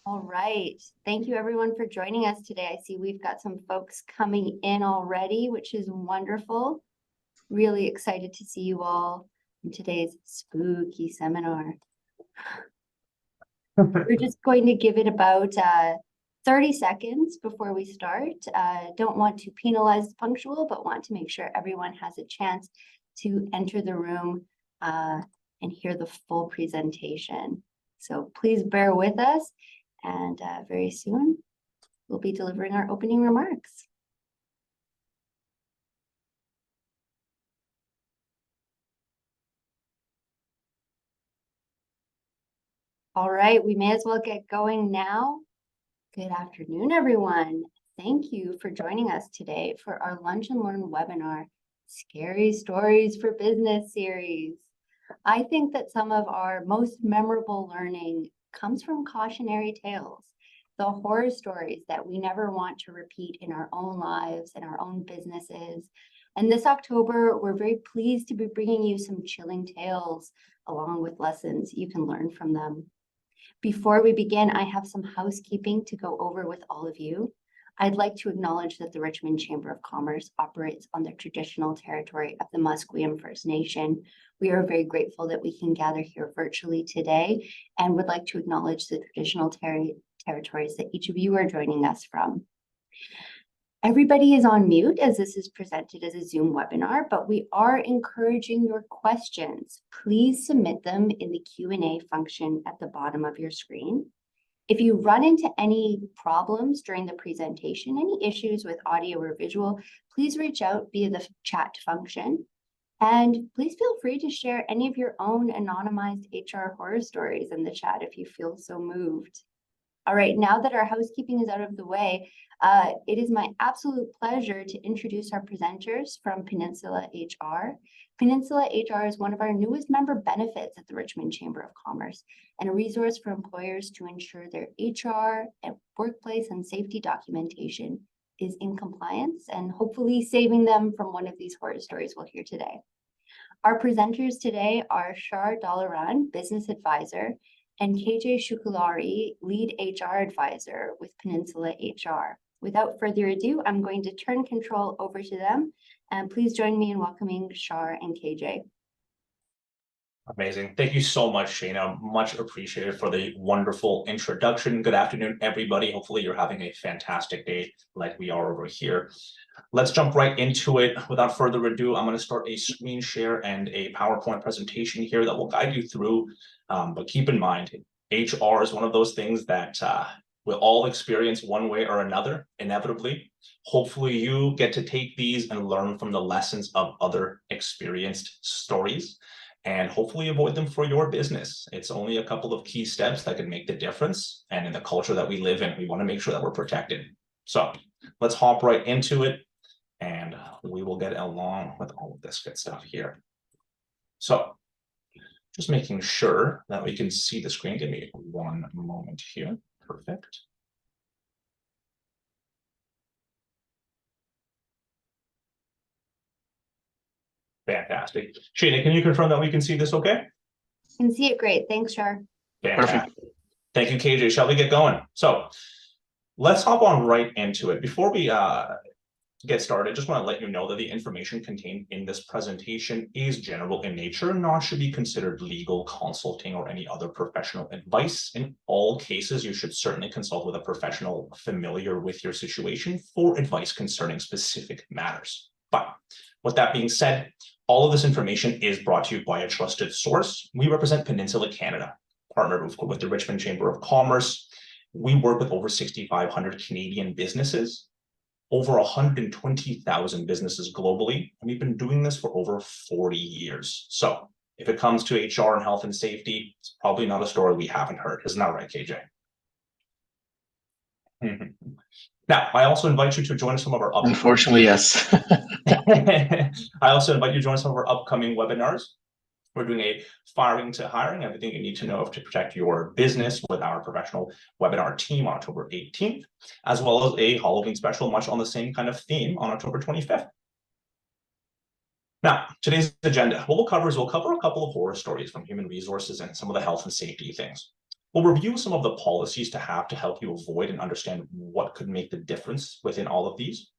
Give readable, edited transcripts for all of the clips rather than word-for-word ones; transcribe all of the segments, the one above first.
All right. Thank you everyone for joining us today. I see we've got some folks coming in already, which is wonderful. Really excited to see you all in today's spooky seminar. We're just going to give it about 30 seconds before we start. Don't want to penalize the punctual, but want to make sure everyone has a chance to enter the room and hear the full presentation. So please bear with us, and very soon we'll be delivering our opening remarks. All right, we may as well get going now. Good afternoon, everyone. Thank you for joining us today for our Lunch and Learn webinar, Scary Stories for Business series. I think that some of our most memorable learning comes from cautionary tales, the horror stories that we never want to repeat in our own lives and our own businesses. And this October, we're very pleased to be bringing you some chilling tales along with lessons you can learn from them. Before we begin, I have some housekeeping to go over with all of you. I'd like to acknowledge that the Richmond Chamber of Commerce operates on the traditional territory of the Musqueam First Nation. We are very grateful that we can gather here virtually today and would like to acknowledge the traditional territories that each of you are joining us from. Everybody is on mute as this is presented as a Zoom webinar, but we are encouraging your questions. Please submit them in the Q&A function at the bottom of your screen. If you run into any problems during the presentation, any issues with audio or visual, please reach out via the chat function. And please feel free to share any of your own anonymized HR horror stories in the chat if you feel so moved. All right, now that our housekeeping is out of the way, it is my absolute pleasure to introduce our presenters from Peninsula HR. Peninsula HR is one of our newest member benefits at the Richmond Chamber of Commerce and a resource for employers to ensure their HR and workplace and safety documentation is in compliance and hopefully saving them from one of these horror stories we'll hear today. Our presenters today are Shar Dalaran, Business Advisor, and KJ Shukulari, Lead HR Advisor with Peninsula HR. Without further ado, I'm going to turn control over to them, and please join me in welcoming Shar and KJ. Amazing. Thank you so much, Shayna. Much appreciated for the wonderful introduction. Good afternoon, everybody. Hopefully you're having a fantastic day like we are over here. Let's jump right into it. Without further ado, I'm going to start a screen share and a PowerPoint presentation here that will guide you through. But keep in mind, HR is one of those things that we'll all experience one way or another, inevitably. Hopefully you get to take these and learn from the lessons of other experienced stories and hopefully avoid them for your business. It's only a couple of key steps that can make the difference. And in the culture that we live in, we want to make sure that we're protected. So let's hop right into it and we will get along with all of this good stuff here. So just making sure that we can see the screen. Give me one moment here. Perfect. Fantastic. Shayna, can you confirm that we can see this okay? Can see it great. Thanks, Shar. Fantastic. Perfect. Thank you, KJ. Shall we get going? So let's hop on right into it. Before we get started, I just want to let you know that the information contained in this presentation is general in nature and not should be considered legal, consulting, or any other professional advice. In all cases, you should certainly consult with a professional familiar with your situation for advice concerning specific matters. But with that being said, all of this information is brought to you by a trusted source. We represent Peninsula Canada, partnered with the Richmond Chamber of Commerce. We work with over 6,500 Canadian businesses, over 120,000 businesses globally, and we've been doing this for over 40 years. So if it comes to HR and health and safety, it's probably not a story we haven't heard. Isn't that right, KJ? Now, I also invite you to join some of our upcoming... Unfortunately, yes. I also invite you to join some of our upcoming webinars. We're doing a firing to hiring, everything you need to know to protect your business with our professional webinar team on October 18th, as well as a Halloween special, much on the same kind of theme on October 25th. Now, today's agenda, what we'll cover is we'll cover a couple of horror stories from human resources and some of the health and safety things. We'll review some of the policies to have to help you avoid and understand what could make the difference within all of these,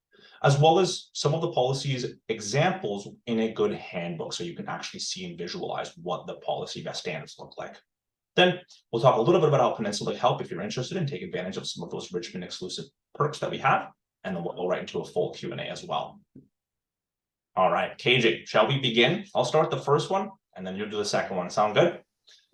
as well as some of the policies examples in a good handbook so you can actually see and visualize what the policy best standards look like. Then we'll talk a little bit about how Peninsula can help if you're interested and take advantage of some of those Richmond exclusive perks that we have, and then we'll go right into a full Q&A as well. All right, KJ, shall we begin? I'll start the first one, and then you'll do the second one. Sound good?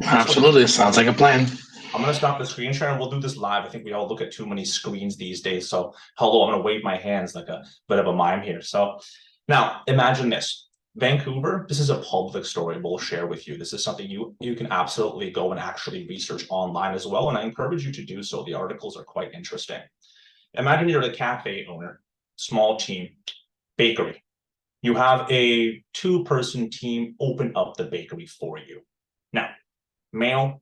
Absolutely. Sounds like a plan. I'm going to stop the screen share and we'll do this live. I think we all look at too many screens these days. So hello, I'm going to wave my hands like a bit of a mime here. So now imagine this. Vancouver, this is a public story we'll share with you. This is something you can absolutely go and actually research online as well. And I encourage you to do so. The articles are quite interesting. Imagine you're the cafe owner, small team, bakery. You have a 2-person team open up the bakery for you. Now, male,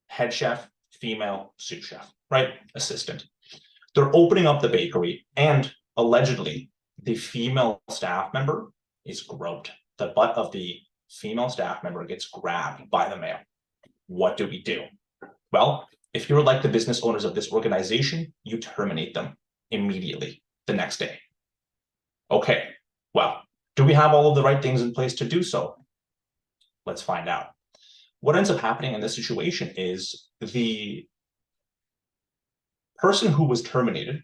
head chef, female, sous chef, right? Assistant. They're opening up the bakery and allegedly the female staff member is groped. The butt of the female staff member gets grabbed by the male. What do we do? Well, if you're like the business owners of this organization, you terminate them immediately the next day. Okay, well, do we have all of the right things in place to do so? Let's find out. What ends up happening in this situation is the person who was terminated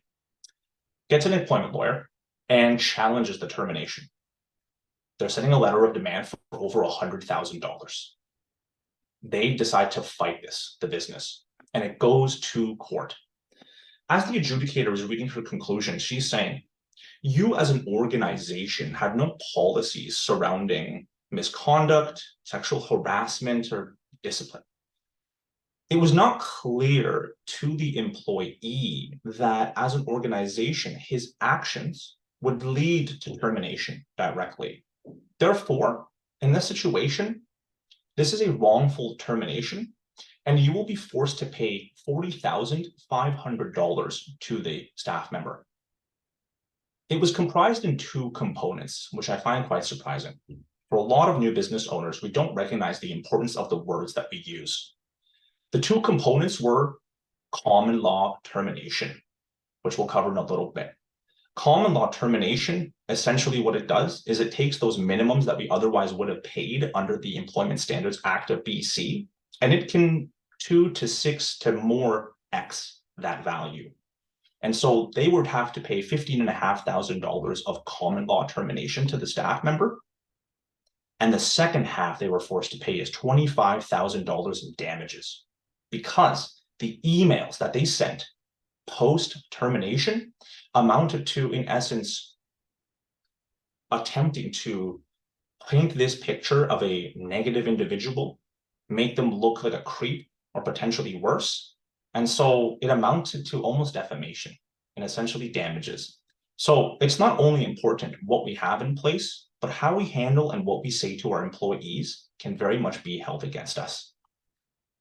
gets an employment lawyer and challenges the termination. They're sending a letter of demand for over $100,000. They decide to fight this, the business, and it goes to court. As the adjudicator is reading her conclusion, she's saying, you as an organization have no policies surrounding misconduct, sexual harassment, or discipline. It was not clear to the employee that as an organization, his actions would lead to termination directly. Therefore, in this situation, this is a wrongful termination, and you will be forced to pay $40,500 to the staff member. It was comprised in 2 components, which I find quite surprising. For a lot of new business owners, we don't recognize the importance of the words that we use. The 2 components were common law termination, which we'll cover in a little bit. Common law termination, essentially what it does is it takes those minimums that we otherwise would have paid under the Employment Standards Act of BC, and it can 2 to 6 to more X that value. And so they would have to pay $15,500 of common law termination to the staff member. And the second half they were forced to pay is $25,000 in damages because the emails that they sent post-termination amounted to, in essence, attempting to paint this picture of a negative individual, make them look like a creep or potentially worse. And so it amounted to almost defamation and essentially damages. So it's not only important what we have in place, but how we handle and what we say to our employees can very much be held against us.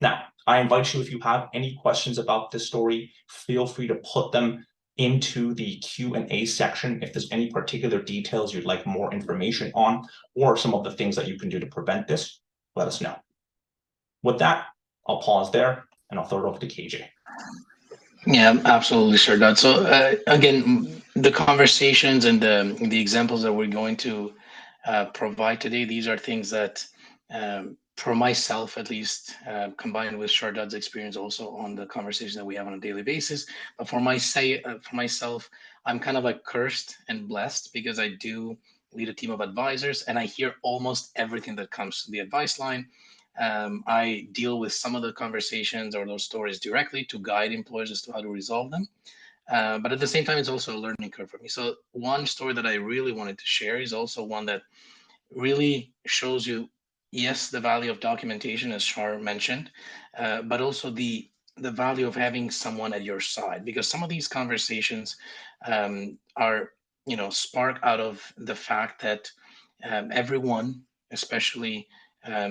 Now, I invite you, if you have any questions about this story, feel free to put them into the Q&A section. If there's any particular details you'd like more information on, or some of the things that you can do to prevent this, let us know. With that, I'll pause there and I'll throw it over to KJ. Yeah, absolutely, sir. So again, the conversations and the examples that we're going to provide today, these are things that, for myself at least, combined with Shardad's experience also on the conversation that we have on a daily basis. But for myself, I'm kind of like cursed and blessed because I do lead a team of advisors and I hear almost everything that comes to the advice line. I deal with some of the conversations or those stories directly to guide employers as to how to resolve them. But at the same time, it's also a learning curve for me. So one story that I really wanted to share is also one that really shows you, yes, the value of documentation, as Shar mentioned, but also the value of having someone at your side, because some of these conversations are, spark out of the fact that everyone, especially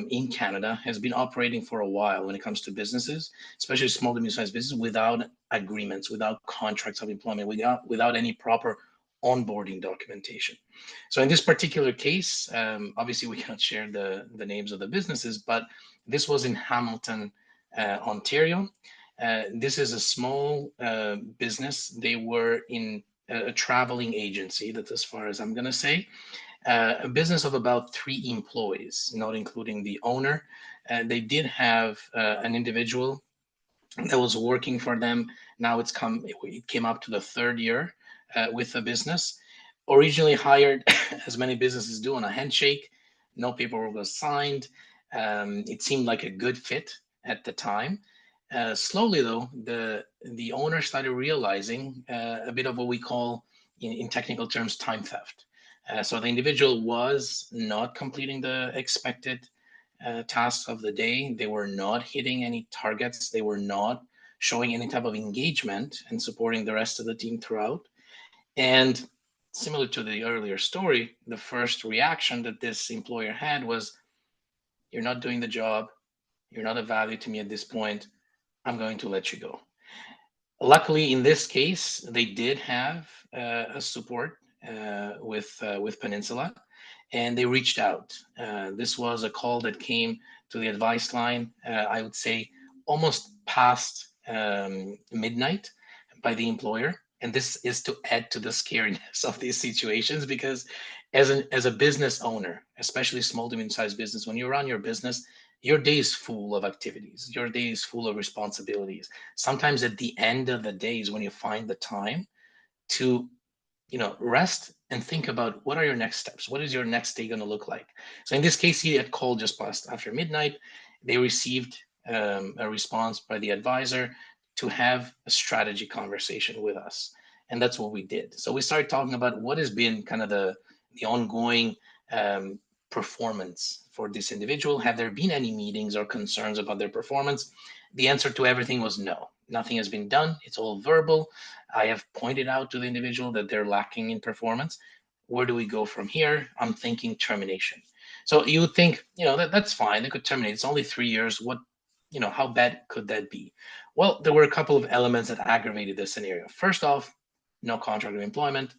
in Canada, has been operating for a while when it comes to businesses, especially small to medium-sized businesses, without agreements, without contracts of employment, without any proper onboarding documentation. So in this particular case, obviously we cannot share the names of the businesses, but this was in Hamilton, Ontario. This is a small business. They were in a traveling agency. That's as far as I'm going to say. A business of about 3 employees, not including the owner. They did have an individual that was working for them. Now it came up to the 3rd year with the business. Originally hired, as many businesses do, on a handshake. No paperwork was signed. It seemed like a good fit at the time. Slowly, though, the owner started realizing a bit of what we call, in technical terms, time theft. So the individual was not completing the expected tasks of the day. They were not hitting any targets. They were not showing any type of engagement and supporting the rest of the team throughout. And similar to the earlier story, the first reaction that this employer had was, "You're not doing the job. You're not of value to me at this point. I'm going to let you go." Luckily, in this case, they did have a support with Peninsula, and they reached out. This was a call that came to the advice line, I would say, almost past midnight by the employer. And this is to add to the scariness of these situations, because as a business owner, especially small to medium-sized business, when you run your business, your day is full of activities. Your day is full of responsibilities. Sometimes at the end of the day is when you find the time to rest and think about, what are your next steps? What is your next day going to look like? So in this case, he had called just past after midnight. They received a response by the advisor to have a strategy conversation with us. And that's what we did. So we started talking about what has been kind of the ongoing performance for this individual. Have there been any meetings or concerns about their performance? The answer to everything was no. Nothing has been done. It's all verbal. I have pointed out to the individual that they're lacking in performance. Where do we go from here? I'm thinking termination. So you would think, that's fine. They could terminate. It's only 3 years. How bad could that be? Well, there were a couple of elements that aggravated this scenario. First off, no contract of employment.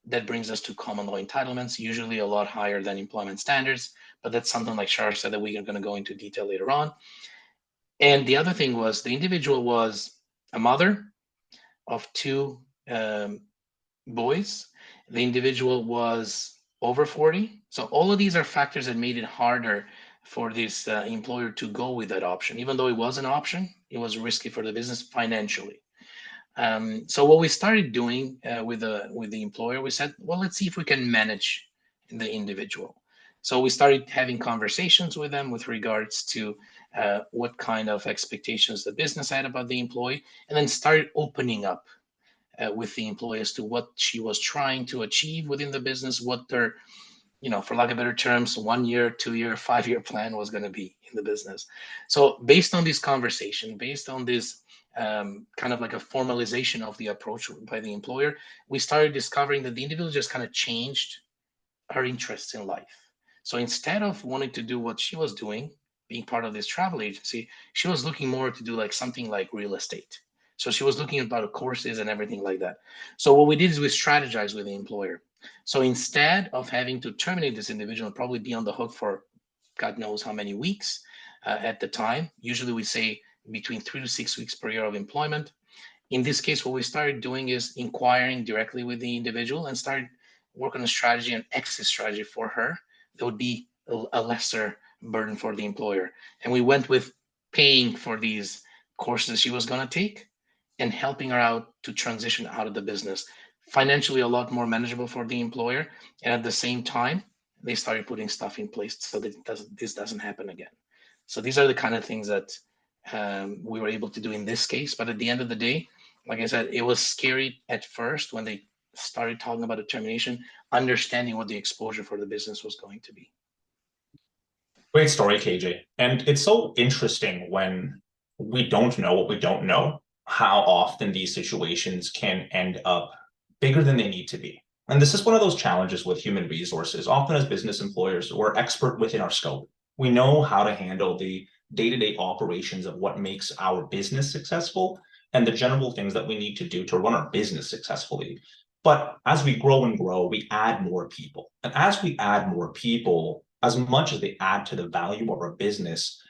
That brings us to common law entitlements, usually a lot higher than employment standards, but that's something, like Shar said, that we are going to go into detail later on. And the other thing was, the individual was a mother of 2 boys. The individual was over 40. So all of these are factors that made it harder for this employer to go with that option. Even though it was an option, it was risky for the business financially. So what we started doing with the employer, we said, well, let's see if we can manage the individual. So we started having conversations with them with regards to what kind of expectations the business had about the employee, and then started opening up with the employee as to what she was trying to achieve within the business, what their, for lack of better terms, 1 year, 2 year, 5 year plan was going to be in the business. So based on this conversation, based on this kind of like a formalization of the approach by the employer, we started discovering that the individual just kind of changed her interests in life. So instead of wanting to do what she was doing, being part of this travel agency, she was looking more to do like something like real estate. So she was looking about courses and everything like that. So what we did is we strategized with the employer. So instead of having to terminate this individual and probably be on the hook for God knows how many weeks at the time, usually we say between 3 to 6 weeks per year of employment. In this case, what we started doing is inquiring directly with the individual and started working on a strategy, an exit strategy for her that would be a lesser burden for the employer. And we went with paying for these courses she was going to take and helping her out to transition out of the business. Financially, a lot more manageable for the employer. And at the same time, they started putting stuff in place so that this doesn't happen again. So these are the kind of things that we were able to do in this case. But at the end of the day, like I said, it was scary at first when they started talking about a termination, understanding what the exposure for the business was going to be. Great story, KJ. And it's so interesting when we don't know what we don't know, how often these situations can end up bigger than they need to be. And this is one of those challenges with human resources. Often as business employers, we're expert within our scope. We know how to handle the day-to-day operations of what makes our business successful and the general things that we need to do to run our business successfully. But as we grow and grow, we add more people. And as we add more people, as much as they add to the value of our business,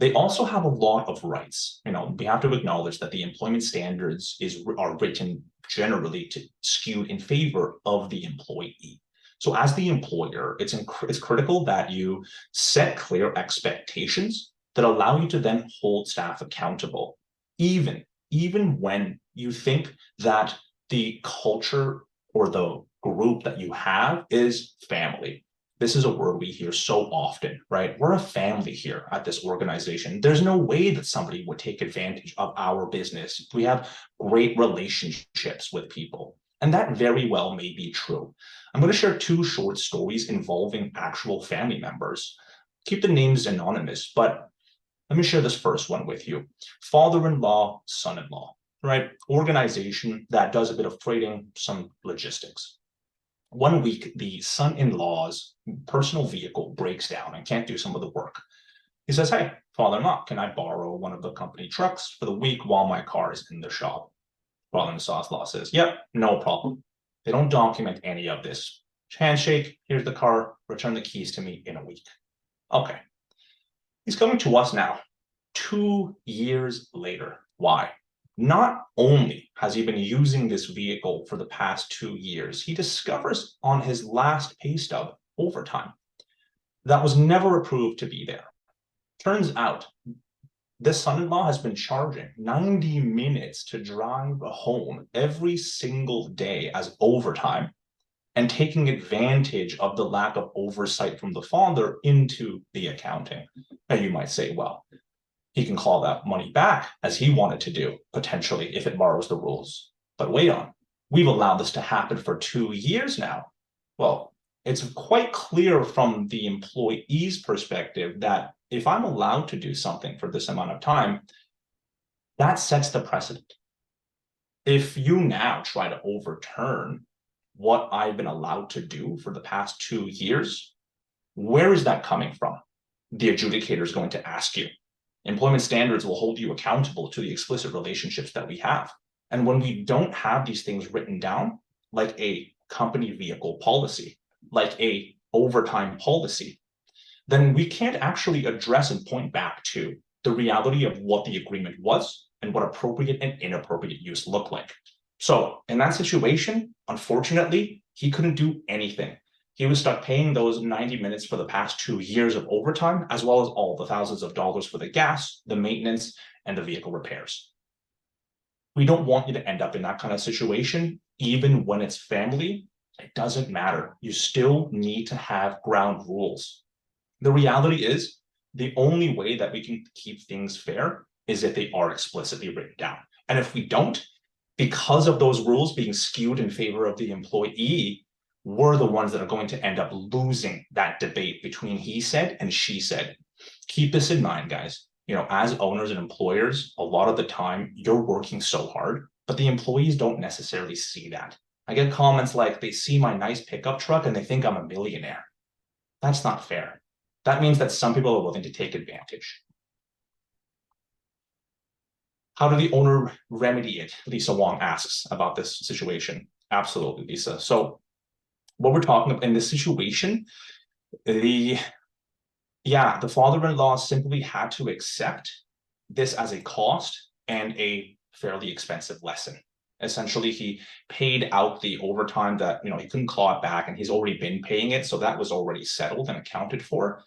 They also have a lot of rights. We have to acknowledge that the employment standards are written generally to skewed in favor of the employee. So as the employer, it's critical that you set clear expectations that allow you to then hold staff accountable, even when you think that the culture or the group that you have is family. This is a word we hear so often, right? We're a family here at this organization. There's no way that somebody would take advantage of our business. We have great relationships with people, and that very well may be true. I'm going to share 2 short stories involving actual family members. Keep the names anonymous, but let me share this first one with you. Father-in-law, son-in-law, right? Organization that does a bit of trading, some logistics. One week, the son-in-law's personal vehicle breaks down and can't do some of the work. He says, hey, father-in-law, can I borrow one of the company trucks for the week while my car is in the shop? Father-in-law says, yep, no problem. They don't document any of this. Handshake, here's the car, return the keys to me in a week. Okay. He's coming to us now, 2 years later. Why? Not only has he been using this vehicle for the past 2 years, he discovers on his last pay stub overtime that was never approved to be there. Turns out this son-in-law has been charging 90 minutes to drive home every single day as overtime and taking advantage of the lack of oversight from the father into the accounting. Now you might say, well, he can claw that money back as he wanted to do, potentially, if it borrows the rules. But wait on, we've allowed this to happen for 2 years now. Well, it's quite clear from the employee's perspective that if I'm allowed to do something for this amount of time, that sets the precedent. If you now try to overturn what I've been allowed to do for the past 2 years, where is that coming from? The adjudicator is going to ask you. Employment standards will hold you accountable to the explicit relationships that we have. And when we don't have these things written down, like a company vehicle policy, like a overtime policy, then we can't actually address and point back to the reality of what the agreement was and what appropriate and inappropriate use look like. So in that situation, unfortunately, he couldn't do anything. He was stuck paying those 90 minutes for the past 2 years of overtime, as well as all the thousands of dollars for the gas, the maintenance, and the vehicle repairs. We don't want you to end up in that kind of situation, even when it's family. It doesn't matter. You still need to have ground rules. The reality is, the only way that we can keep things fair is if they are explicitly written down. And if we don't, because of those rules being skewed in favor of the employee, we're the ones that are going to end up losing that debate between he said and she said. Keep this in mind, guys. As owners and employers, a lot of the time you're working so hard, but the employees don't necessarily see that. I get comments like, they see my nice pickup truck and they think I'm a millionaire. That's not fair. That means that some people are willing to take advantage. How did the owner remedy it? Lisa Wong asks about this situation. Absolutely, Lisa. So what we're talking about in this situation, the father-in-law simply had to accept this as a cost and a fairly expensive lesson. Essentially, he paid out the overtime that he couldn't claw it back, and he's already been paying it, so that was already settled and accounted for.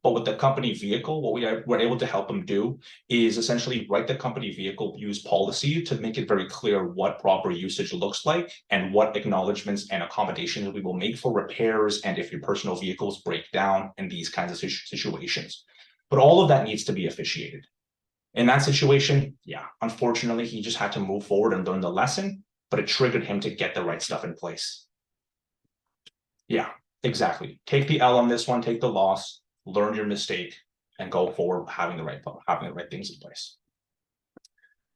But with the company vehicle, what we were able to help him do is essentially write the company vehicle use policy to make it very clear what proper usage looks like and what acknowledgements and accommodations we will make for repairs and if your personal vehicles break down in these kinds of situations. But all of that needs to be officiated. In that situation, unfortunately, he just had to move forward and learn the lesson, but it triggered him to get the right stuff in place. Yeah, exactly. Take the L on this one, take the loss, learn your mistake, and go forward having the right things in place.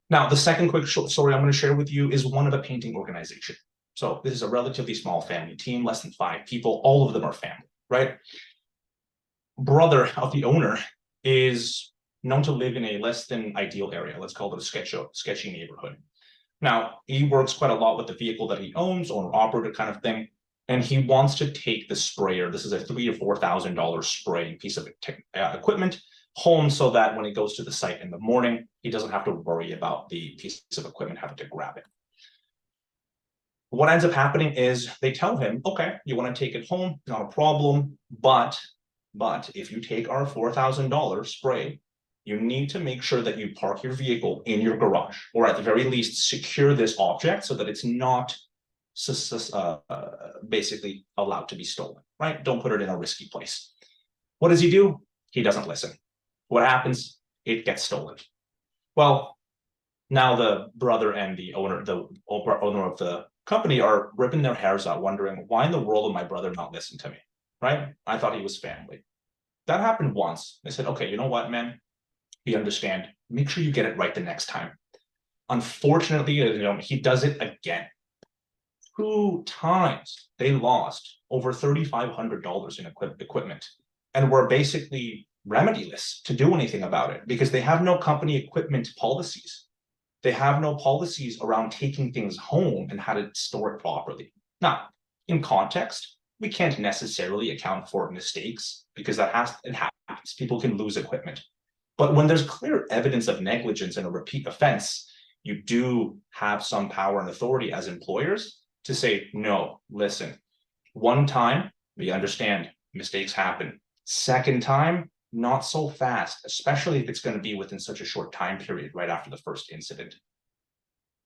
Now, the second quick story I'm going to share with you is one of a painting organization. So this is a relatively small family team, less than 5 people. All of them are family, right? Brother of the owner is known to live in a less than ideal area. Let's call it a sketchy neighborhood. Now, he works quite a lot with the vehicle that he owns, owner-operator kind of thing, and he wants to take the sprayer. This is a $3,000 or $4,000 spraying piece of equipment home so that when he goes to the site in the morning, he doesn't have to worry about the piece of equipment having to grab it. What ends up happening is they tell him, okay, you want to take it home, not a problem, but if you take our $4,000 spray, you need to make sure that you park your vehicle in your garage, or at the very least secure this object so that it's not basically allowed to be stolen, right? Don't put it in a risky place. What does he do? He doesn't listen. What happens? It gets stolen. Well, now the brother and the owner of the company are ripping their hairs out, wondering, why in the world did my brother not listen to me, right? I thought he was family. That happened once. They said, okay, you know what, man? We understand. Make sure you get it right the next time. Unfortunately, he does it again. 2 times they lost over $3,500 in equipment and were basically remediless to do anything about it because they have no company equipment policies. They have no policies around taking things home and how to store it properly. Now, in context, we can't necessarily account for mistakes because it happens. People can lose equipment. But when there's clear evidence of negligence and a repeat offense, you do have some power and authority as employers to say, no, listen, one time, we understand mistakes happen. Second time, not so fast, especially if it's going to be within such a short time period right after the first incident.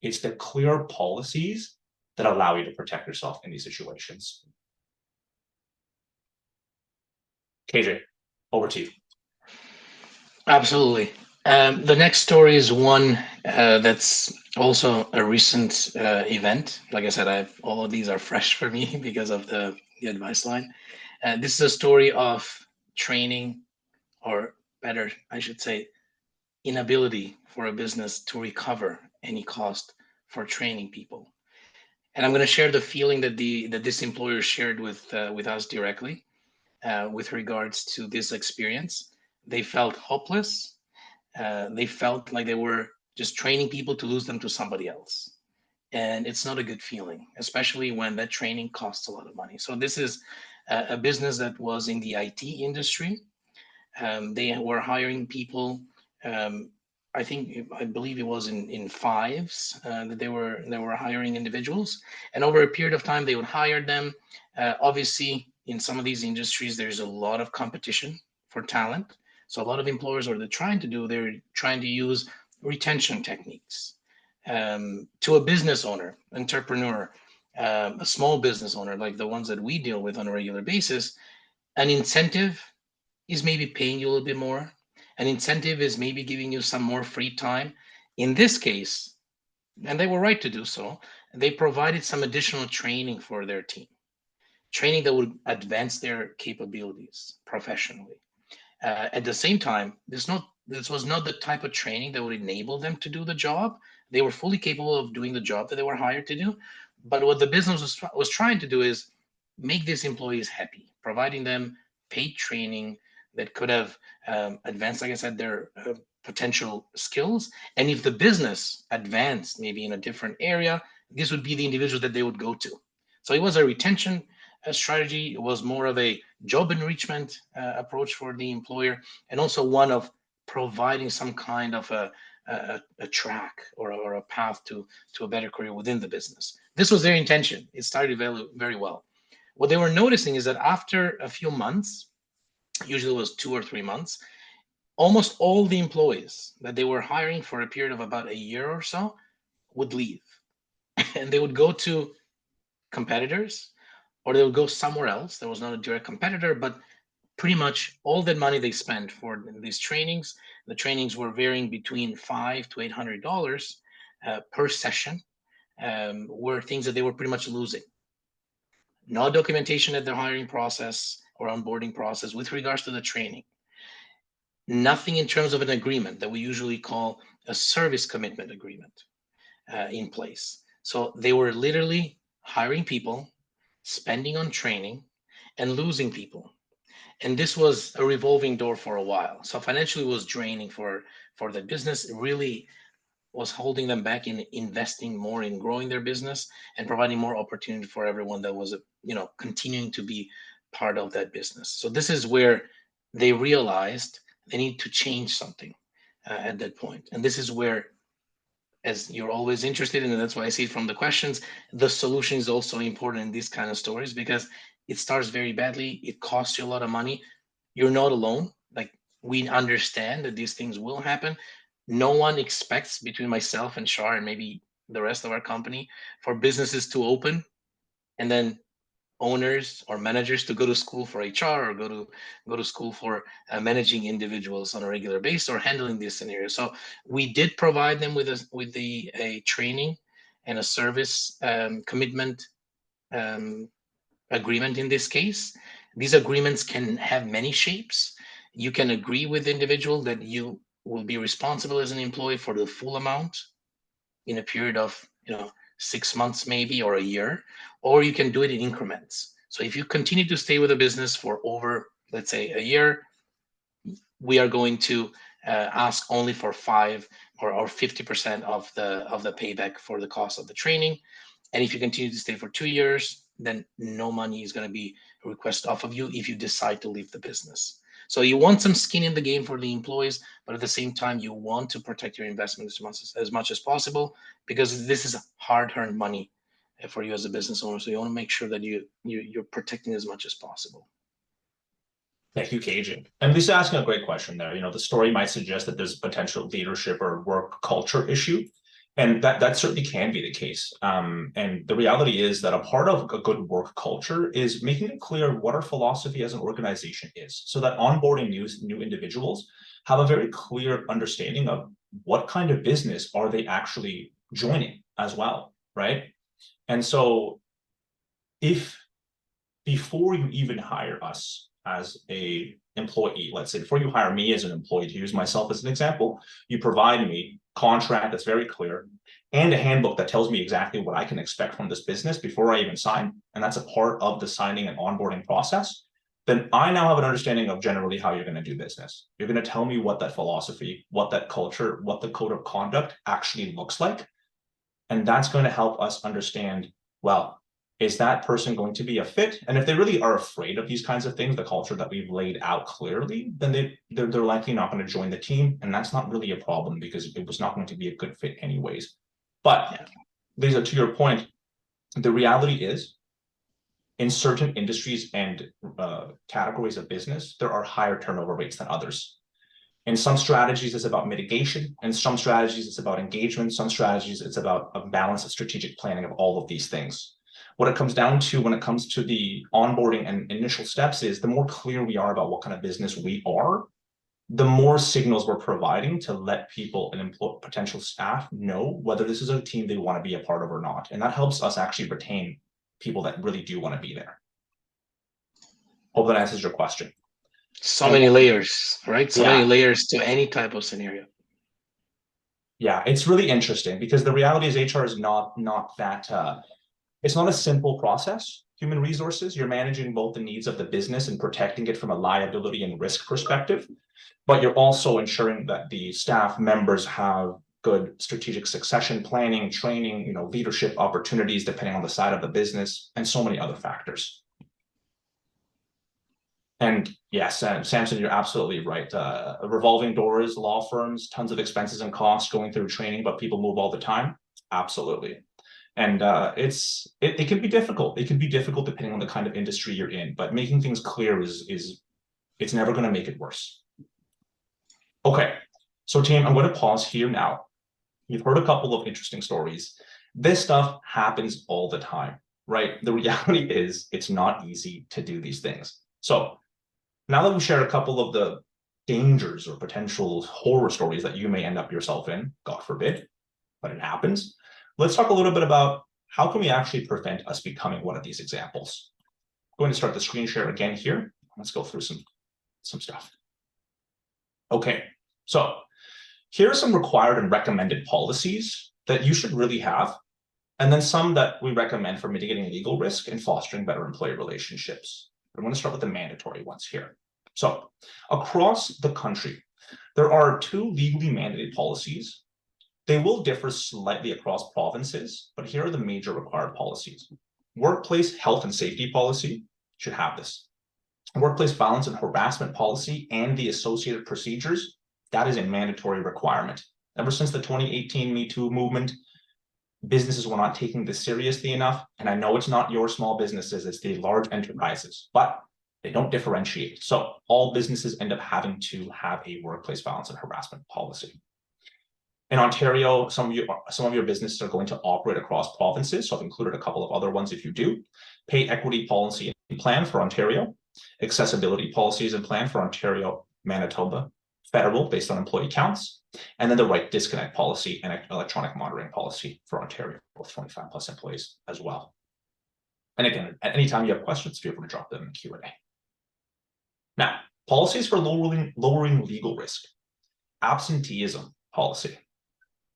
It's the clear policies that allow you to protect yourself in these situations. KJ, over to you. Absolutely. The next story is one that's also a recent event. Like I said, all of these are fresh for me because of the advice line. This is a story of training, or better, I should say, inability for a business to recover any cost for training people. And I'm going to share the feeling that this employer shared with us directly with regards to this experience. They felt hopeless. They felt like they were just training people to lose them to somebody else. And it's not a good feeling, especially when that training costs a lot of money. So this is a business that was in the IT industry. They were hiring people. I believe it was in fives that they were hiring individuals, and over a period of time they would hire them. Obviously, in some of these industries, there's a lot of competition for talent. So a lot of employers, what they're trying to use retention techniques. To a business owner, entrepreneur, a small business owner, like the ones that we deal with on a regular basis, an incentive is maybe paying you a little bit more. An incentive is maybe giving you some more free time. In this case, and they were right to do so, they provided some additional training for their team, training that would advance their capabilities professionally. At the same time, this was not the type of training that would enable them to do the job. They were fully capable of doing the job that they were hired to do. But what the business was trying to do is make these employees happy, providing them paid training that could have advanced, like I said, their potential skills. And if the business advanced maybe in a different area, this would be the individual that they would go to. So it was a retention strategy. It was more of a job enrichment approach for the employer, and also one of providing some kind of a track or a path to a better career within the business. This was their intention. It started very, very well. What they were noticing is that after a few months, usually it was 2 or 3 months, almost all the employees that they were hiring for a period of about a year or so would leave. And they would go to competitors, or they would go somewhere else. There was not a direct competitor, but pretty much all that money they spent for these trainings, the trainings were varying between $500 to $800 per session, were things that they were pretty much losing. No documentation at their hiring process or onboarding process with regards to the training. Nothing in terms of an agreement that we usually call a service commitment agreement in place. So they were literally hiring people, spending on training, and losing people. And this was a revolving door for a while. So financially it was draining for the business. It really was holding them back in investing more in growing their business and providing more opportunity for everyone that was, continuing to be part of that business. So this is where they realized they need to change something at that point. And this is where, as you're always interested in, and that's why I see it from the questions, the solution is also important in these kind of stories, because it starts very badly. It costs you a lot of money. You're not alone. Like, we understand that these things will happen. No one expects, between myself and Shar and maybe the rest of our company, for businesses to open and then owners or managers to go to school for HR or go to school for managing individuals on a regular basis or handling these scenarios. So we did provide them with a training and a service commitment agreement in this case. These agreements can have many shapes. You can agree with the individual that you will be responsible as an employee for the full amount in a period of 6 months maybe, or a year, or you can do it in increments. So if you continue to stay with a business for over, let's say, a year, we are going to ask only for 5 or 50% of the payback for the cost of the training. And if you continue to stay for 2 years, then no money is going to be requested off of you if you decide to leave the business. So you want some skin in the game for the employees, but at the same time, you want to protect your investment as much as possible, because this is hard-earned money for you as a business owner. So you want to make sure that you're protecting as much as possible. Thank you, KJ. And Lisa asking a great question there. The story might suggest that there's potential leadership or work culture issue. And that certainly can be the case. And the reality is that a part of a good work culture is making it clear what our philosophy as an organization is, so that onboarding new individuals have a very clear understanding of what kind of business are they actually joining as well, right? And so if before you even hire us as a employee, let's say before you hire me as an employee, to use myself as an example, you provide me contract that's very clear and a handbook that tells me exactly what I can expect from this business before I even sign, and that's a part of the signing and onboarding process, then I now have an understanding of generally how you're going to do business. You're going to tell me what that philosophy, what that culture, what the code of conduct actually looks like, and that's going to help us understand, well, is that person going to be a fit? And if they really are afraid of these kinds of things, the culture that we've laid out clearly, then they're likely not going to join the team. And that's not really a problem, because it was not going to be a good fit anyways. But Lisa, to your point, the reality is in certain industries and categories of business, there are higher turnover rates than others. In some strategies, it's about mitigation. In some strategies, it's about engagement. Some strategies, it's about a balance of strategic planning of all of these things. What it comes down to when it comes to the onboarding and initial steps is the more clear we are about what kind of business we are, the more signals we're providing to let people and potential staff know whether this is a team they want to be a part of or not. And that helps us actually retain people that really do want to be there. Hope that answers your question. So many layers, right? So many layers to any type of scenario. Yeah, it's really interesting, because the reality is HR is not that it's not a simple process. Human resources, you're managing both the needs of the business and protecting it from a liability and risk perspective, but you're also ensuring that the staff members have good strategic succession planning, training, leadership opportunities depending on the side of the business, and so many other factors. And yes, Samson, you're absolutely right. Revolving doors, law firms, tons of expenses and costs going through training, but people move all the time. Absolutely. And it can be difficult. It can be difficult depending on the kind of industry you're in, but making things clear is it's never going to make it worse. Okay, so team, I'm going to pause here now. You've heard a couple of interesting stories. This stuff happens all the time, right? The reality is it's not easy to do these things. So now that we've shared a couple of the dangers or potential horror stories that you may end up yourself in, God forbid, but it happens, let's talk a little bit about how can we actually prevent us becoming one of these examples. I'm going to start the screen share again here. Let's go through some stuff. Okay, so here are some required and recommended policies that you should really have, and then some that we recommend for mitigating legal risk and fostering better employee relationships. I'm going to start with the mandatory ones here. So across the country, there are 2 legally mandated policies. They will differ slightly across provinces, but here are the major required policies. Workplace health and safety policy should have this. Workplace violence and harassment policy and the associated procedures, that is a mandatory requirement. Ever since the 2018 Me Too movement, businesses were not taking this seriously enough. And I know it's not your small businesses, it's the large enterprises, but they don't differentiate. So all businesses end up having to have a workplace violence and harassment policy. In Ontario, some of your businesses are going to operate across provinces. So I've included a couple of other ones if you do. Pay equity policy and plan for Ontario, accessibility policies and plan for Ontario, Manitoba, federal based on employee counts, and then the right disconnect policy and electronic monitoring policy for Ontario with 25 plus employees as well. And again, at any time you have questions, feel free to drop them in the Q&A. Now, policies for lowering legal risk, absenteeism policy,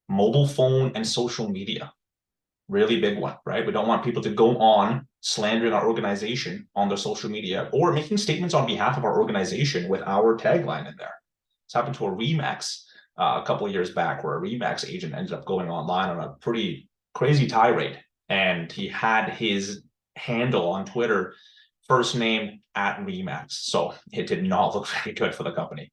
mobile phone and social media, really big one, right? We don't want people to go on slandering our organization on their social media or making statements on behalf of our organization with our tagline in there. It's happened to a Remax a couple of years back, where a Remax agent ended up going online on a pretty crazy tirade, and he had his handle on Twitter, first name @Remax. So it did not look very good for the company.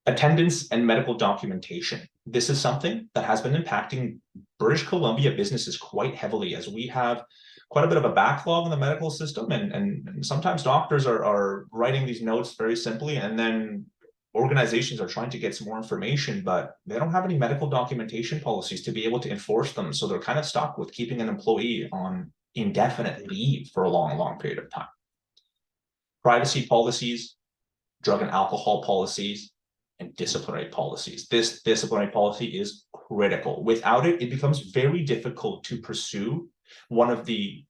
Attendance and medical documentation. This is something that has been impacting British Columbia businesses quite heavily, as we have quite a bit of a backlog in the medical system, and sometimes doctors are writing these notes very simply, and then organizations are trying to get some more information, but they don't have any medical documentation policies to be able to enforce them. So they're kind of stuck with keeping an employee on indefinite leave for a long period of time. Privacy policies, drug and alcohol policies, and disciplinary policies. This disciplinary policy is critical. Without it, it becomes very difficult to pursue one of the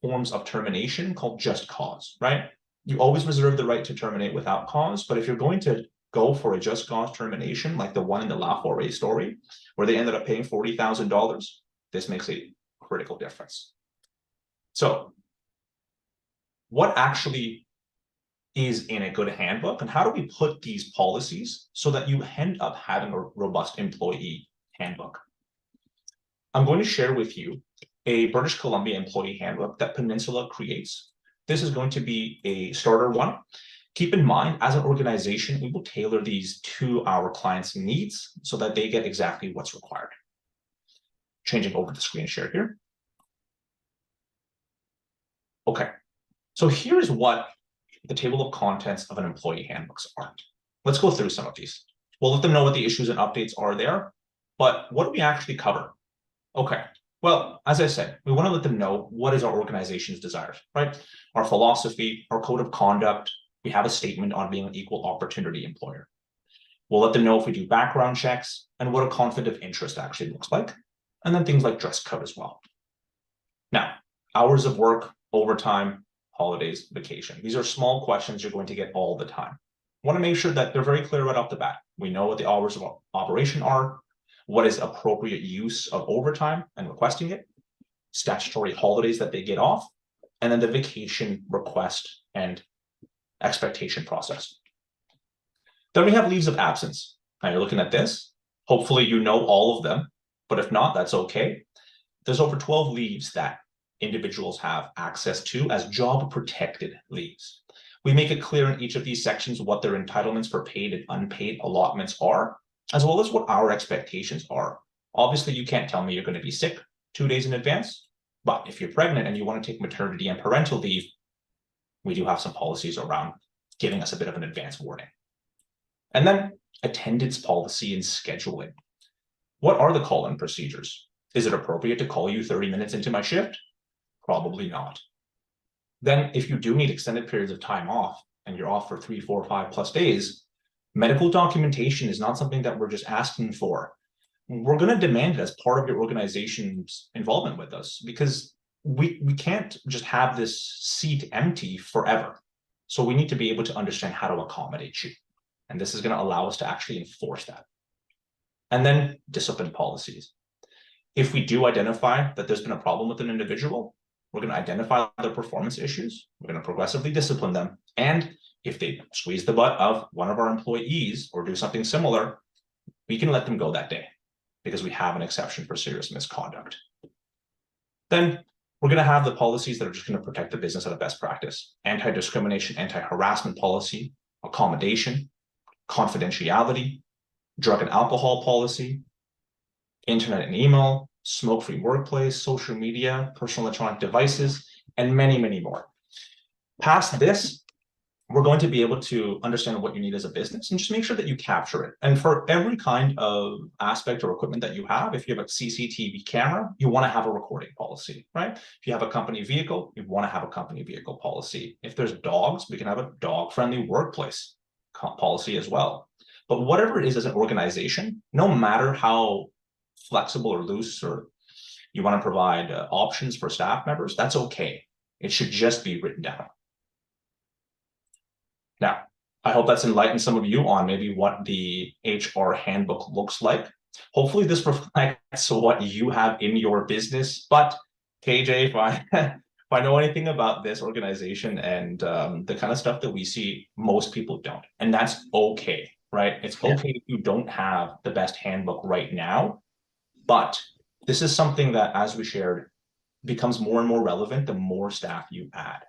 forms of termination called just cause, right? You always reserve the right to terminate without cause, but if you're going to go for a just cause termination, like the one in the La Forêt story, where they ended up paying $40,000, this makes a critical difference. So what actually is in a good handbook, and how do we put these policies so that you end up having a robust employee handbook? I'm going to share with you a British Columbia employee handbook that Peninsula creates. This is going to be a starter one. Keep in mind, as an organization, we will tailor these to our clients' needs so that they get exactly what's required. Changing over the screen share here. Okay, so here's what the table of contents of an employee handbooks are. Let's go through some of these. We'll let them know what the issues and updates are there, but what do we actually cover? Okay, well, as I said, we want to let them know what is our organization's desires, right? Our philosophy, our code of conduct. We have a statement on being an equal opportunity employer. We'll let them know if we do background checks and what a conflict of interest actually looks like. And then things like dress code as well. Now, hours of work, overtime, holidays, vacation. These are small questions you're going to get all the time. Want to make sure that they're very clear right off the bat. We know what the hours of operation are, what is appropriate use of overtime and requesting it, statutory holidays that they get off, and then the vacation request and expectation process. Then we have leaves of absence. Now you're looking at this. Hopefully you know all of them, but if not, that's okay. There's over 12 leaves that individuals have access to as job protected leaves. We make it clear in each of these sections what their entitlements for paid and unpaid allotments are, as well as what our expectations are. Obviously, you can't tell me you're going to be sick 2 days in advance, but if you're pregnant and you want to take maternity and parental leave, we do have some policies around giving us a bit of an advance warning. And then attendance policy and scheduling. What are the call-in procedures? Is it appropriate to call you 30 minutes into my shift? Probably not. Then if you do need extended periods of time off and you're off for 3, 4, 5+ days, medical documentation is not something that we're just asking for. We're going to demand it as part of your organization's involvement with us, because we can't just have this seat empty forever. So we need to be able to understand how to accommodate you. And this is going to allow us to actually enforce that. And then discipline policies. If we do identify that there's been a problem with an individual, we're going to identify their performance issues. We're going to progressively discipline them. And if they squeeze the butt of one of our employees or do something similar, we can let them go that day because we have an exception for serious misconduct. Then We're going to have the policies that are just going to protect the business at a best practice: anti-discrimination, anti-harassment policy, accommodation, confidentiality, drug and alcohol policy, internet and email, smoke-free workplace, social media, personal electronic devices, and many, many more. Past this, we're going to be able to understand what you need as a business and just make sure that you capture it. And for every kind of aspect or equipment that you have, if you have a CCTV camera, you want to have a recording policy, right? If you have a company vehicle, you want to have a company vehicle policy. If there's dogs, we can have a dog-friendly workplace policy as well. But whatever it is as an organization, no matter how flexible or loose or you want to provide options for staff members, that's okay. It should just be written down. Now, I hope that's enlightened some of you on maybe what the HR handbook looks like. Hopefully this reflects what you have in your business. But KJ, if I know anything about this organization and the kind of stuff that we see, most people don't. And that's okay, right? It's okay if you don't have the best handbook right now. But this is something that, as we shared, becomes more and more relevant the more staff you add.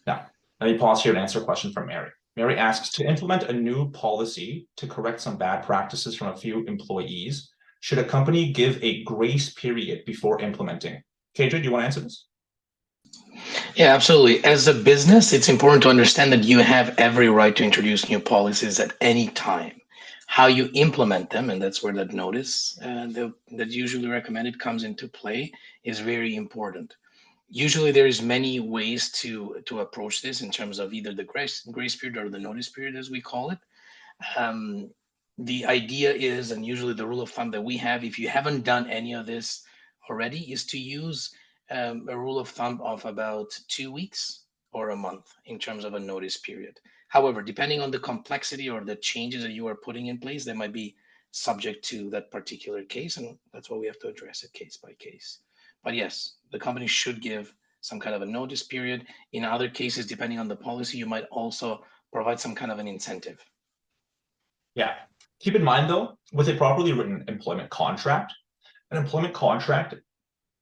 Now, let me pause here and answer a question from Mary. Mary asks, to implement a new policy to correct some bad practices from a few employees, should a company give a grace period before implementing? KJ, do you want to answer this? Yeah, absolutely. As a business, it's important to understand that you have every right to introduce new policies at any time. How you implement them, and that's where that notice that's usually recommended comes into play, is very important. Usually there is many ways to approach this in terms of either the grace period or the notice period, as we call it. The idea is, and usually the rule of thumb that we have, if you haven't done any of this already, is to use a rule of thumb of about 2 weeks or a month in terms of a notice period. However, depending on the complexity or the changes that you are putting in place, they might be subject to that particular case, and that's what we have to address it case by case. But yes, the company should give some kind of a notice period. In other cases, depending on the policy, you might also provide some kind of an incentive. Yeah. Keep in mind, though, with a properly written employment contract, an employment contract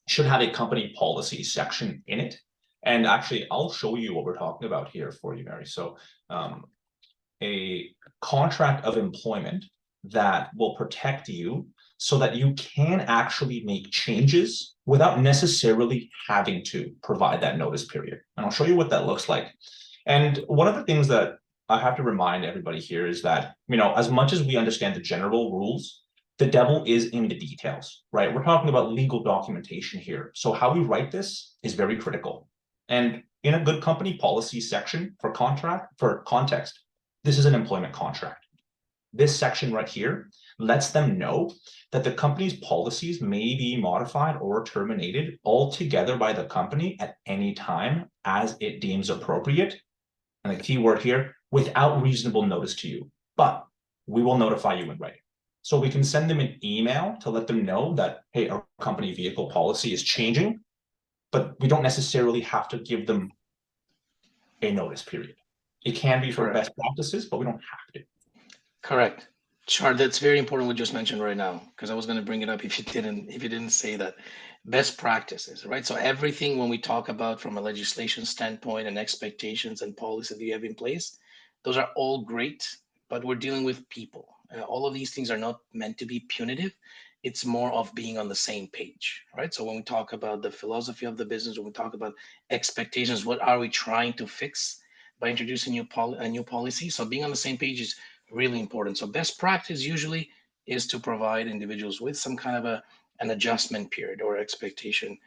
should have a company policy section in it. And actually, I'll show you what we're talking about here for you, Mary. So a contract of employment that will protect you so that you can actually make changes without necessarily having to provide that notice period. And I'll show you what that looks like. And one of the things that I have to remind everybody here is that, as much as we understand the general rules, the devil is in the details, right? We're talking about legal documentation here. So how we write this is very critical. And in a good company policy section for context, this is an employment contract. This section right here lets them know that the company's policies may be modified or terminated altogether by the company at any time as it deems appropriate. And the key word here, without reasonable notice to you, but we will notify you in writing. So we can send them an email to let them know that, hey, our company vehicle policy is changing, but we don't necessarily have to give them a notice period. It can be for best practices, but we don't have to. Correct. Char, that's very important what you just mentioned right now, because I was going to bring it up if you didn't say that. Best practices, right? So everything when we talk about from a legislation standpoint and expectations and policy that you have in place, those are all great, but we're dealing with people. All of these things are not meant to be punitive. It's more of being on the same page, right? So when we talk about the philosophy of the business, when we talk about expectations, what are we trying to fix by introducing a new policy? So being on the same page is really important. So best practice usually is to provide individuals with some kind of an adjustment period or expectation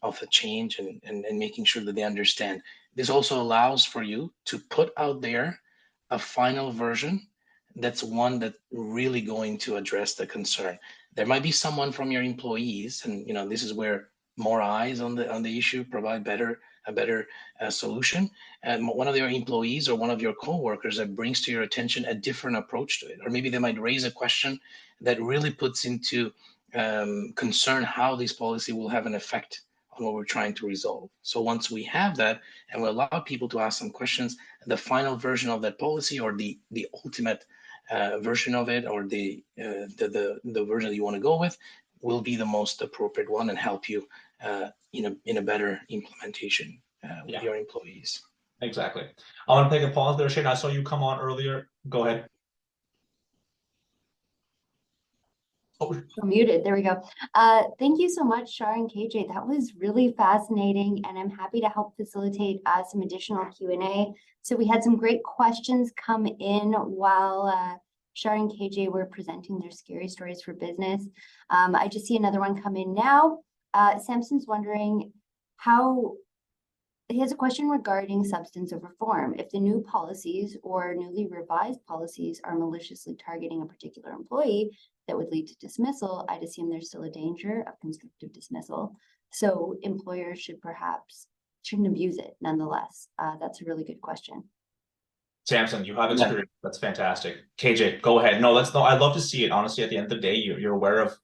of a change and making sure that they understand. This also allows for you to put out there a final version that's one that really going to address the concern. There might be someone from your employees, and this is where more eyes on the issue provide a better solution. And one of your employees or one of your coworkers that brings to your attention a different approach to it, or maybe they might raise a question that really puts into concern how this policy will have an effect on what we're trying to resolve. So once we have that and we allow people to ask some questions, the final version of that policy or the ultimate version of it, or the version that you want to go with, will be the most appropriate one and help you in a better implementation with Yeah. your employees. Exactly. I want to take a pause there, Shane. I saw you come on earlier. Go ahead. Oh, Muted. There we go. Thank you so much, Shar and KJ. That was really fascinating, and I'm happy to help facilitate some additional Q&A. So we had some great questions come in while Shar and KJ were presenting their scary stories for business. I just see another one come in now. Samson's wondering how. He has a question regarding substance over form. If the new policies or newly revised policies are maliciously targeting a particular employee that would lead to dismissal, I'd assume there's still a danger of constructive dismissal. So employers shouldn't abuse it nonetheless. That's a really good question. Samson, you have experience. That's fantastic. KJ, go ahead. No, I'd love to see it. Honestly, at the end of the day, you're aware of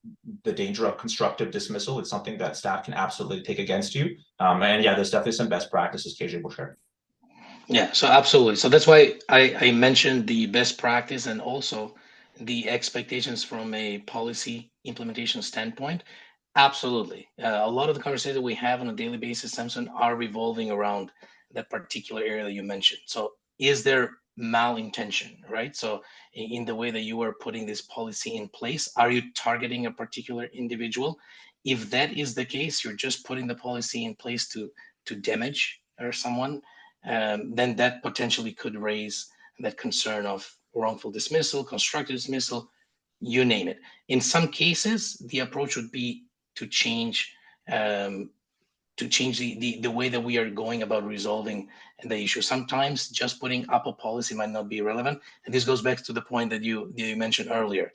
the danger of constructive dismissal. It's something that staff can absolutely take against you. And yeah, there's definitely some best practices KJ will share. Yeah, so absolutely. So that's why I mentioned the best practice and also the expectations from a policy implementation standpoint. Absolutely. A lot of the conversations that we have on a daily basis, Samson, are revolving around that particular area that you mentioned. So is there malintention, right? So in the way that you are putting this policy in place, are you targeting a particular individual? If that is the case, you're just putting the policy in place to damage or someone, then that potentially could raise that concern of wrongful dismissal, constructive dismissal, you name it. In some cases, the approach would be to change the way that we are going about resolving the issue. Sometimes just putting up a policy might not be relevant. And this goes back to the point that you mentioned earlier.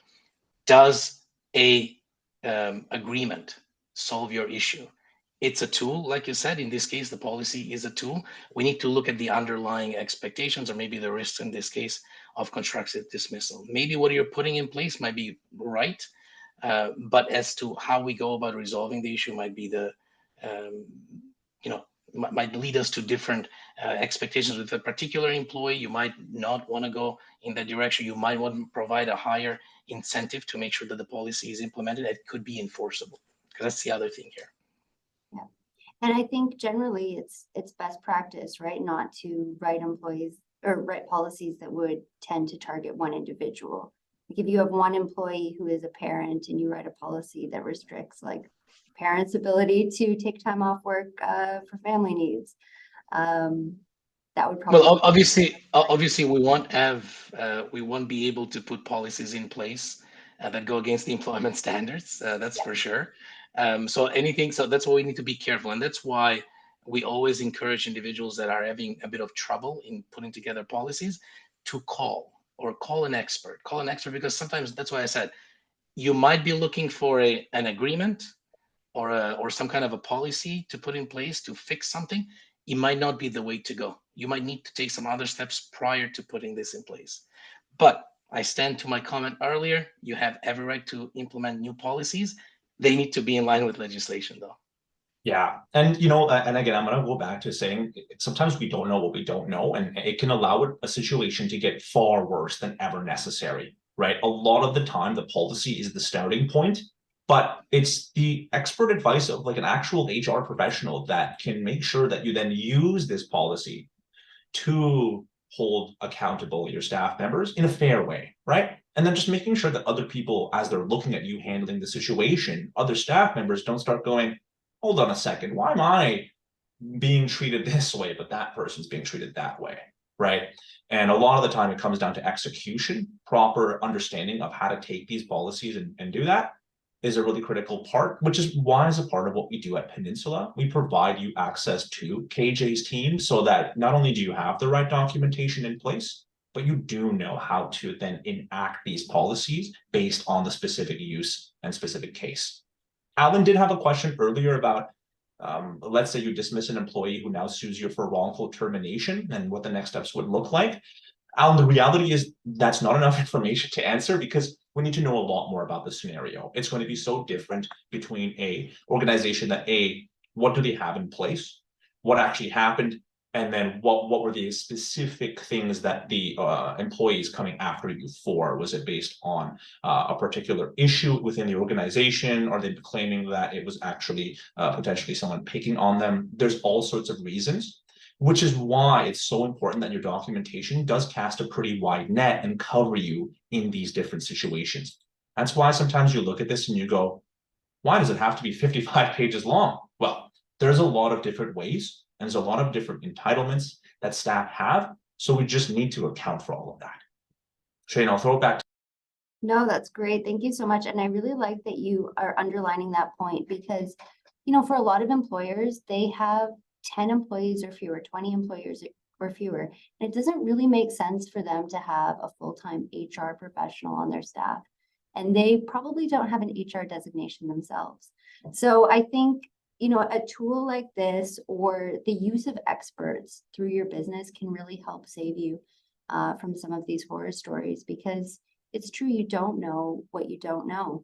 Does a agreement solve your issue? It's a tool, like you said. In this case, the policy is a tool. We need to look at the underlying expectations, or maybe the risks in this case of constructive dismissal. Maybe what you're putting in place might be right, but as to how we go about resolving the issue might be might lead us to different expectations with a particular employee. You might not want to go in that direction. You might want to provide a higher incentive to make sure that the policy is implemented. It could be enforceable, because that's the other thing here. Yeah. And I think generally it's best practice, right? Not to write policies that would tend to target one individual. Like if you have one employee who is a parent and you write a policy that restricts like parents' ability to take time off work for family needs, that would probably. Well, obviously, we won't be able to put policies in place that go against the employment standards. That's for sure. So that's why we need to be careful, and that's why we always encourage individuals that are having a bit of trouble in putting together policies to call an expert. Call an expert, because sometimes that's why I said you might be looking for an agreement or some kind of a policy to put in place to fix something. It might not be the way to go. You might need to take some other steps prior to putting this in place. But I stand to my comment earlier. You have every right to implement new policies. They need to be in line with legislation, though. Yeah. And, and again, I'm going to go back to saying sometimes we don't know what we don't know, and it can allow a situation to get far worse than ever necessary, right? A lot of the time, the policy is the starting point, but it's the expert advice of like an actual HR professional that can make sure that you then use this policy to hold accountable your staff members in a fair way, right? And then just making sure that other people, as they're looking at you handling the situation, other staff members don't start going, hold on a second, why am I being treated this way, but that person's being treated that way, right? And a lot of the time it comes down to execution. Proper understanding of how to take these policies and do that is a really critical part, which is why, as a part of what we do at Peninsula, we provide you access to KJ's team so that not only do you have the right documentation in place, but you do know how to then enact these policies based on the specific use and specific case. Alan did have a question earlier about, let's say you dismiss an employee who now sues you for wrongful termination and what the next steps would look like. Alan, the reality is that's not enough information to answer, because we need to know a lot more about the scenario. It's going to be so different between a organization that what do they have in place, what actually happened, And then what were the specific things that the employees coming after you for? Was it based on a particular issue within the organization? Are they claiming that it was actually potentially someone picking on them? There's all sorts of reasons, which is why it's so important that your documentation does cast a pretty wide net and cover you in these different situations. That's why sometimes you look at this and you go, why does it have to be 55 pages long? Well, there's a lot of different ways, and there's a lot of different entitlements that staff have. So we just need to account for all of that. Shane, I'll throw it back to No, that's great. Thank you so much. And I really like that you are underlining that point because, for a lot of employers, they have 10 employees or fewer, 20 employees or fewer. And it doesn't really make sense for them to have a full-time HR professional on their staff. And they probably don't have an HR designation themselves. So I think, a tool like this or the use of experts through your business can really help save you from some of these horror stories, because it's true, you don't know what you don't know.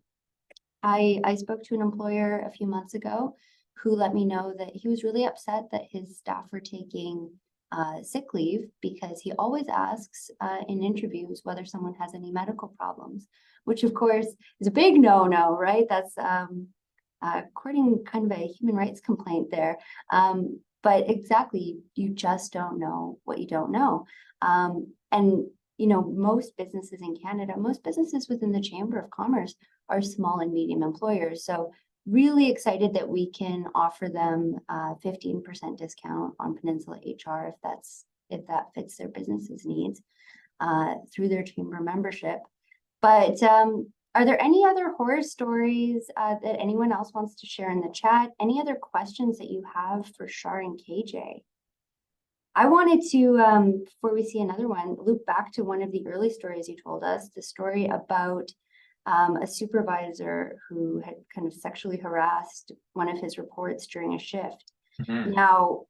I spoke to an employer a few months ago who let me know that he was really upset that his staff were taking sick leave because he always asks in interviews whether someone has any medical problems, which of course is a big no-no, right? That's according kind of a human rights complaint there. But exactly, you just don't know what you don't know. And most businesses in Canada, most businesses within the Chamber of Commerce are small and medium employers. So really excited that we can offer them a 15% discount on Peninsula HR if that fits their business's needs through their chamber membership. But are there any other horror stories that anyone else wants to share in the chat? Any other questions that you have for Shar and KJ? I wanted to, before we see another one, loop back to one of the early stories you told us, the story about a supervisor who had kind of sexually harassed one of his reports during a shift. Mm-hmm. Now,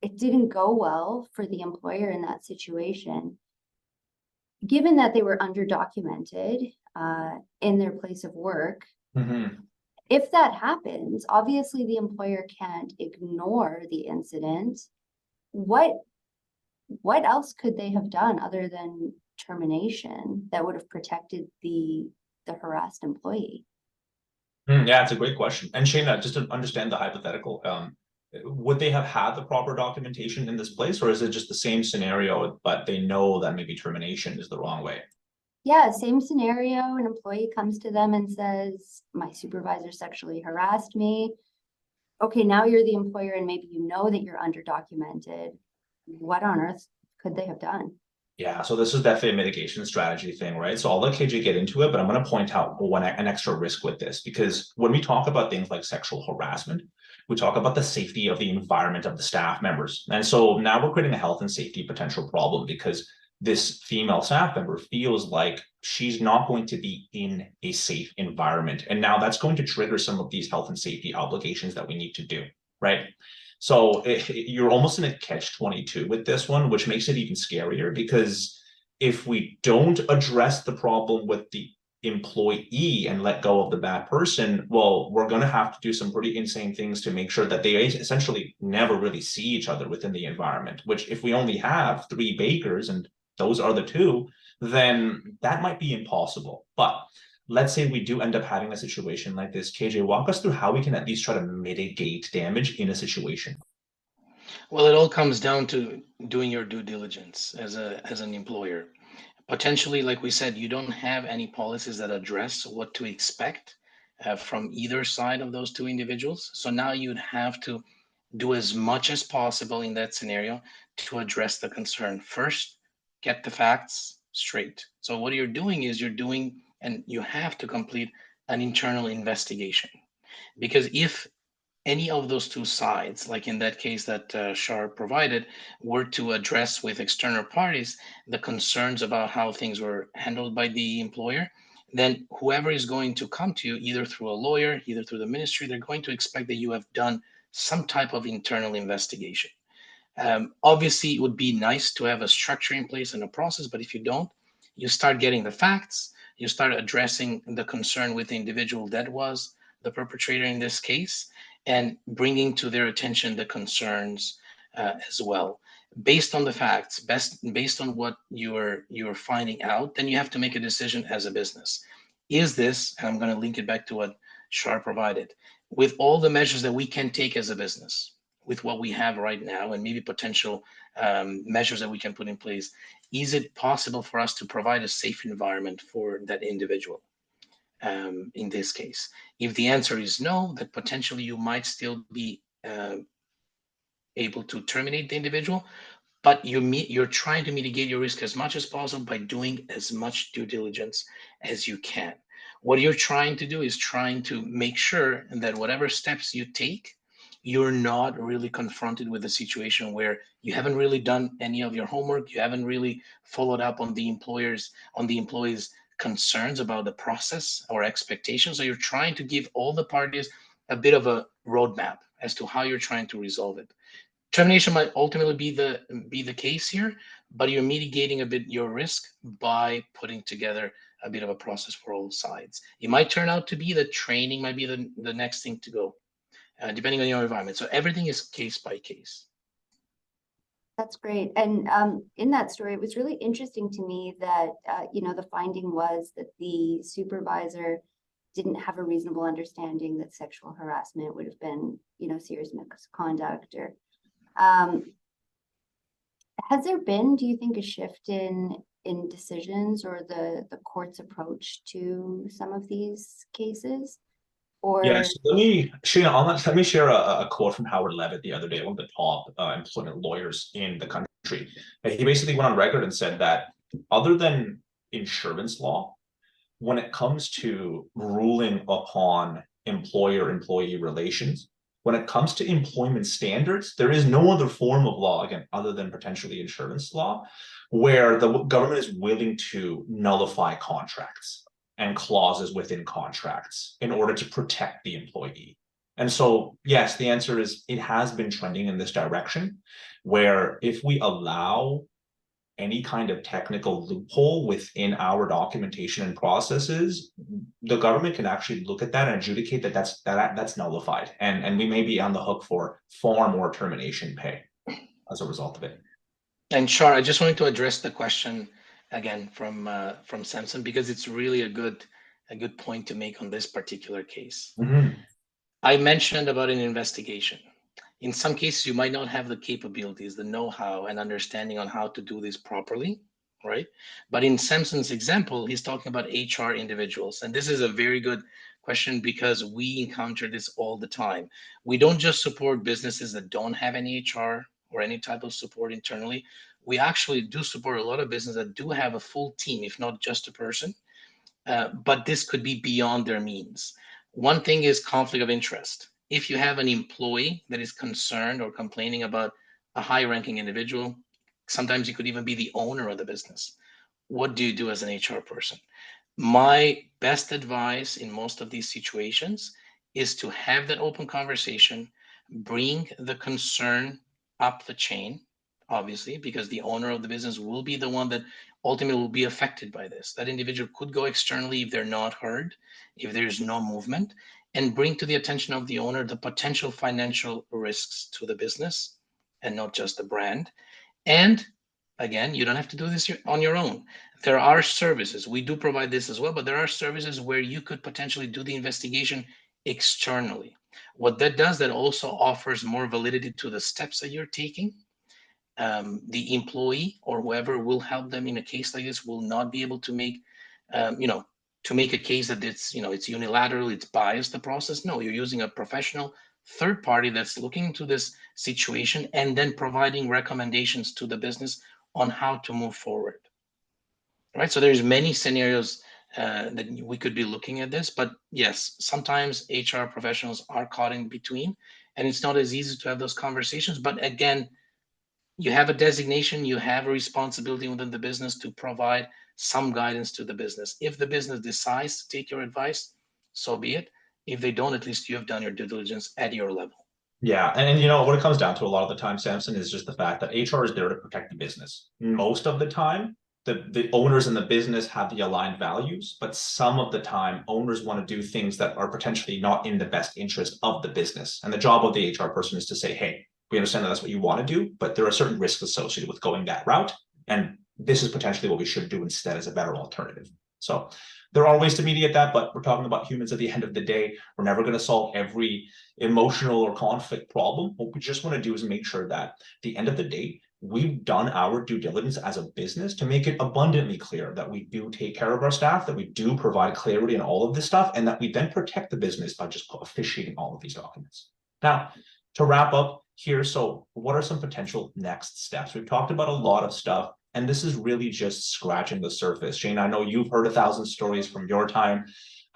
it didn't go well for the employer in that situation. Given that they were underdocumented in their place of work, Mm-hmm. if that happens, obviously the employer can't ignore the incident. What else could they have done other than termination that would have protected the harassed employee? Yeah, it's a great question. And Shayna, just to understand the hypothetical, would they have had the proper documentation in this place, or is it just the same scenario, but they know that maybe termination is the wrong way? Yeah, same scenario. An employee comes to them and says, my supervisor sexually harassed me. Okay, now you're the employer and maybe you know that you're underdocumented. What on earth could they have done? Yeah, so this is definitely a mitigation strategy thing, right? So I'll let KJ get into it, but I'm going to point out an extra risk with this, because when we talk about things like sexual harassment, we talk about the safety of the environment of the staff members. And so now we're creating a health and safety potential problem because this female staff member feels like she's not going to be in a safe environment. And now that's going to trigger some of these health and safety obligations that we need to do, right? So you're almost in a catch-22 with this one, which makes it even scarier, because if we don't address the problem with the employee and let go of the bad person, well, we're going to have to do some pretty insane things to make sure that they essentially never really see each other within the environment, which if we only have 3 bakers and those are the 2, then that might be impossible. But let's say we do end up having a situation like this. KJ, walk us through how we can at least try to mitigate damage in a situation. Well, it all comes down to doing your due diligence as an employer. Potentially, like we said, you don't have any policies that address what to expect from either side of those 2 individuals. So now you'd have to do as much as possible in that scenario to address the concern. First, get the facts straight. So what you're doing is and you have to complete an internal investigation. Because if any of those 2 sides, like in that case that Shar provided, were to address with external parties the concerns about how things were handled by the employer, then whoever is going to come to you, either through a lawyer, either through the ministry, they're going to expect that you have done some type of internal investigation. Obviously, it would be nice to have a structure in place and a process, but if you don't, you start getting the facts, you start addressing the concern with the individual that was the perpetrator in this case, and bringing to their attention the concerns as well. based on the facts, based on what you're finding out, then you have to make a decision as a business. Is this, and I'm going to link it back to what Shar provided, with all the measures that we can take as a business, with what we have right now, and maybe potential measures that we can put in place, is it possible for us to provide a safe environment for that individual? In this case, if the answer is no, that potentially you might still be able to terminate the individual, but you're trying to mitigate your risk as much as possible by doing as much due diligence as you can. What you're trying to do is trying to make sure that whatever steps you take, you're not really confronted with a situation where you haven't really done any of your homework, you haven't really followed up on the employees' concerns about the process or expectations. So you're trying to give all the parties a bit of a roadmap as to how you're trying to resolve it. Termination might ultimately be the case here, but you're mitigating a bit your risk by putting together a bit of a process for all sides. It might turn out to be that training might be the next thing to go, depending on your environment. So everything is case by case. That's great. And in that story, it was really interesting to me that, the finding was that the supervisor didn't have a reasonable understanding that sexual harassment would have been, serious misconduct. Or has there been, do you think, a shift in decisions or the court's approach to some of these cases? Or Yeah, so let me, Sheena, on that, let me share a quote from Howard Levitt the other day, one of the top employment lawyers in the country. He basically went on record and said that other than insurance law, when it comes to ruling upon employer-employee relations, when it comes to employment standards, there is no other form of law, again, other than potentially insurance law, where the government is willing to nullify contracts and clauses within contracts in order to protect the employee. And so, yes, the answer is it has been trending in this direction, where if we allow any kind of technical loophole within our documentation and processes, the government can actually look at that and adjudicate that that's nullified, and we may be on the hook for far more termination pay as a result of it. And Shar, I just wanted to address the question again from Samson, because it's really a good point to make on this particular case. Mm-hmm. I mentioned about an investigation. In some cases, you might not have the capabilities, the know-how and understanding on how to do this properly, right? But in Samson's example, he's talking about HR individuals. And this is a very good question because we encounter this all the time. We don't just support businesses that don't have any HR or any type of support internally. We actually do support a lot of businesses that do have a full team, if not just a person. But this could be beyond their means. One thing is conflict of interest. If you have an employee that is concerned or complaining about a high-ranking individual, sometimes you could even be the owner of the business. What do you do as an HR person? My best advice in most of these situations is to have that open conversation, bring the concern up the chain, obviously, because the owner of the business will be the one that ultimately will be affected by this. That individual could go externally if they're not heard, if there's no movement, and bring to the attention of the owner the potential financial risks to the business and not just the brand. And again, you don't have to do this on your own. There are services, we do provide this as well, but there are services where you could potentially do the investigation externally. What that does, that also offers more validity to the steps that you're taking. The employee or whoever will help them in a case like this will not be able to make, to make a case that it's unilateral, it's biased, the process. No, you're using a professional third party that's looking into this situation and then providing recommendations to the business on how to move forward. Right. So there's many scenarios that we could be looking at this, but yes, sometimes HR professionals are caught in between, and it's not as easy to have those conversations. But again, you have a designation, you have a responsibility within the business to provide some guidance to the business. If the business decides to take your advice, so be it. If they don't, at least you have done your due diligence at your level. Yeah, and what it comes down to a lot of the time, Samson, is just the fact that HR is there to protect the business. Most of the time, the owners in the business have the aligned values, but some of the time owners want to do things that are potentially not in the best interest of the business. And the job of the HR person is to say, hey, We understand that that's what you want to do, but there are certain risks associated with going that route. And this is potentially what we should do instead as a better alternative. So there are ways to mediate that, but we're talking about humans at the end of the day. We're never going to solve every emotional or conflict problem. What we just want to do is make sure that at the end of the day, we've done our due diligence as a business to make it abundantly clear that we do take care of our staff, that we do provide clarity in all of this stuff, and that we then protect the business by just officiating all of these documents. Now, to wrap up here, so what are some potential next steps? We've talked about a lot of stuff, and this is really just scratching the surface. Shane, I know you've heard 1,000 stories from your time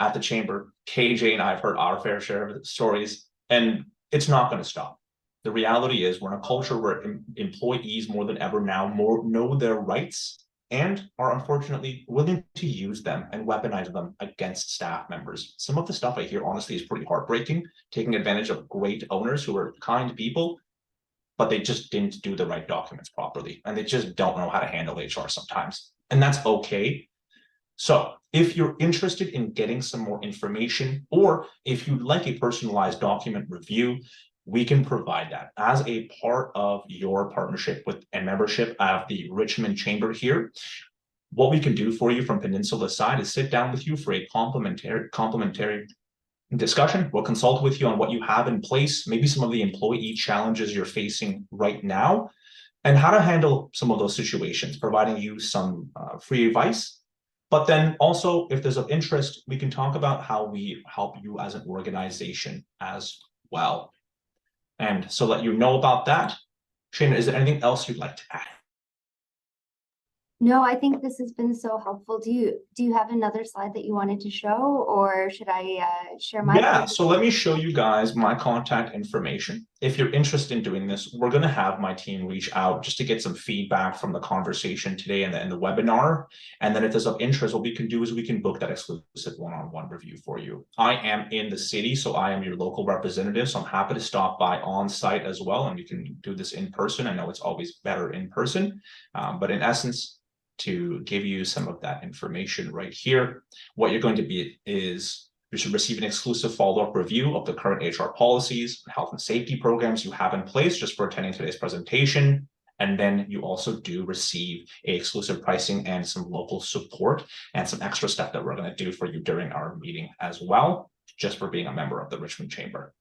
at the chamber. KJ and I have heard our fair share of stories, and it's not going to stop. The reality is we're in a culture where employees more than ever now know their rights and are unfortunately willing to use them and weaponize them against staff members. Some of the stuff I hear, honestly, is pretty heartbreaking, taking advantage of great owners who are kind people, but they just didn't do the right documents properly, and they just don't know how to handle HR sometimes. And that's okay. So if you're interested in getting some more information, or if you'd like a personalized document review, we can provide that as a part of your partnership with and membership of the Richmond Chamber here. What we can do for you from Peninsula side is sit down with you for a complimentary discussion. We'll consult with you on what you have in place, maybe some of the employee challenges you're facing right now, and how to handle some of those situations, providing you some free advice. But then also, if there's of interest, we can talk about how we help you as an organization as well. And so let you know about that. Shana, is there anything else you'd like to add? No, I think this has been so helpful. Do you have another slide that you wanted to show, or should I share my? Yeah, so let me show you guys my contact information. If you're interested in doing this, we're going to have my team reach out just to get some feedback from the conversation today and the webinar. And then if there's of interest, what we can do is we can book that exclusive one-on-one review for you. I am in the city, so I am your local representative. So I'm happy to stop by on site as well, and we can do this in person. I know it's always better in person, but in essence, to give you some of that information right here, what you're going to be is you should receive an exclusive follow-up review of the current HR policies, health and safety programs you have in place just for attending today's presentation. And then you also do receive a exclusive pricing and some local support and some extra stuff that we're going to do for you during our meeting as well, just for being a member of the Richmond Chamber.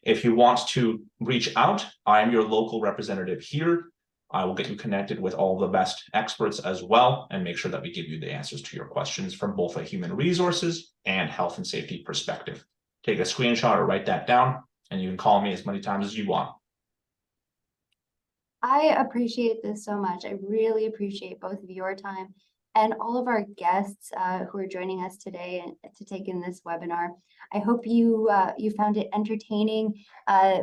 If you want to reach out, I am your local representative here. I will get you connected with all the best experts as well and make sure that we give you the answers to your questions from both a human resources and health and safety perspective. Take a screenshot or write that down, and you can call me as many times as you want. I appreciate this so much. I really appreciate both of your time and all of our guests who are joining us today to take in this webinar. I hope you found it entertaining.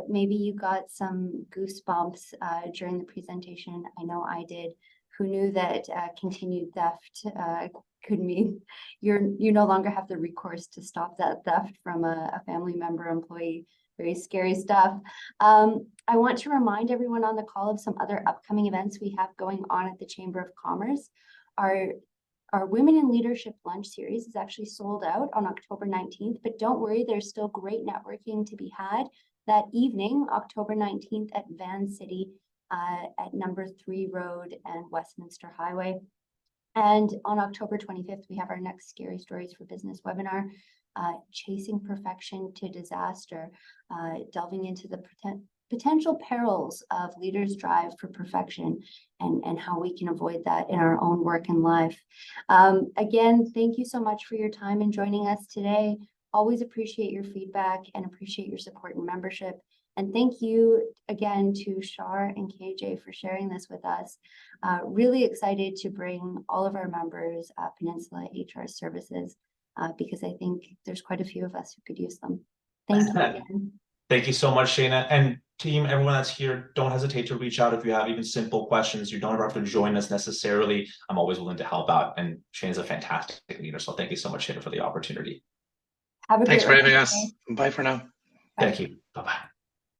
Maybe you got some goosebumps during the presentation. I know I did. Who knew that continued theft could mean you no longer have the recourse to stop that theft from a family member, employee. Very scary stuff. I want to remind everyone on the call of some other upcoming events we have going on at the Chamber of Commerce. Our Women in Leadership Lunch Series is actually sold out on October 19th, but don't worry, there's still great networking to be had that evening, October 19th at Van City at number 3 Road and Westminster Highway. And on October 25th, we have our next Scary Stories for Business webinar, Chasing Perfection to Disaster, delving into the potential perils of leaders' drive for perfection and how we can avoid that in our own work and life. Again, thank you so much for your time and joining us today. Always appreciate your feedback and appreciate your support and membership. And thank you again to Shar and KJ for sharing this with us. Really excited to bring all of our members Peninsula HR services because I think there's quite a few of us who could use them. Thank you again. Thank you so much, Shana. And team, everyone that's here, don't hesitate to reach out if you have even simple questions. You don't have to join us necessarily. I'm always willing to help out. And Shana's a fantastic leader. So thank you so much, Shana, for the opportunity. Have a Thanks great for having us. Bye for now. Thank you. Bye-bye.